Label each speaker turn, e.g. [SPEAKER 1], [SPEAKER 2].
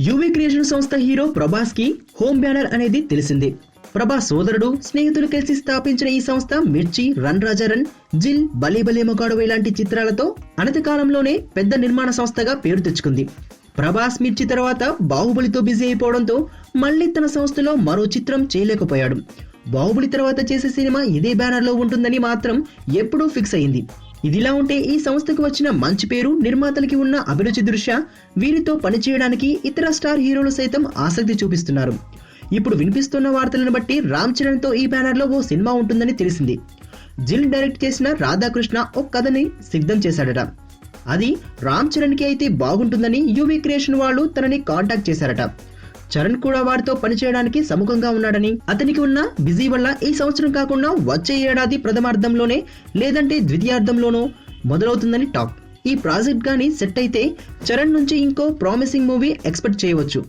[SPEAKER 1] UV creation సంస్థ hero Prabhas కి home banner అనేది తెలిసిందే. ప్రభాస్ సోదరుడు స్నేహితులు కలిసి స్థాపించిన ఈ సంస్థ మిర్చి, రన్ రాజా రన్, జిల్, బలే బలే మగాడు ఇలాంటి చిత్రాలతో అనతి కాలంలోనే పెద్ద నిర్మాణ సంస్థగా పేరు తెచ్చుకుంది. ప్రభాస్ మిర్చి తర్వాత బాహుబలితో బిజీ అయిపోవడంతో మళ్లీ తన సంస్థలో మరో చిత్రం చేయలేకపోయాడు. బాహుబలి తర్వాత చేసే సినిమా ఇదే బ్యానర్ లో ఉంటుందని మాత్రం ఎప్పుడూ ఫిక్స్ అయింది. ఇదిలా ఉంటే ఈ సంస్థకు వచ్చిన మంచి పేరు, నిర్మాతలకి ఉన్న అభిరుచి దృష్ట్యా వీరితో పనిచేయడానికి ఇతర స్టార్ హీరోలు సైతం ఆసక్తి చూపిస్తున్నారు. ఇప్పుడు వినిపిస్తున్న వార్తలను బట్టి రామ్ చరణ్ తో ఈ బ్యానర్ లో ఓ సినిమా ఉంటుందని తెలిసింది. జిల్ డైరెక్ట్ చేసిన రాధాకృష్ణ ఒక కథని సిద్ధం చేశాడట. అది రామ్ చరణ్ కి అయితే బాగుంటుందని యూవీ క్రియేషన్ వాళ్ళు తనని కాంటాక్ట్ చేశారట. చరణ్ కూడా వారితో పనిచేయడానికి సముఖంగా ఉన్నాడని, అతనికి ఉన్న బిజీ వల్ల ఈ సంవత్సరం కాకుండా వచ్చే ఏడాది ప్రథమార్థంలోనే లేదంటే ద్వితీయార్థంలోనో మొదలవుతుందని టాక్. ఈ ప్రాజెక్ట్ గానీ సెట్ అయితే చరణ్ నుంచి ఇంకో ప్రామిసింగ్ మూవీ ఎక్స్పెక్ట్ చేయవచ్చు.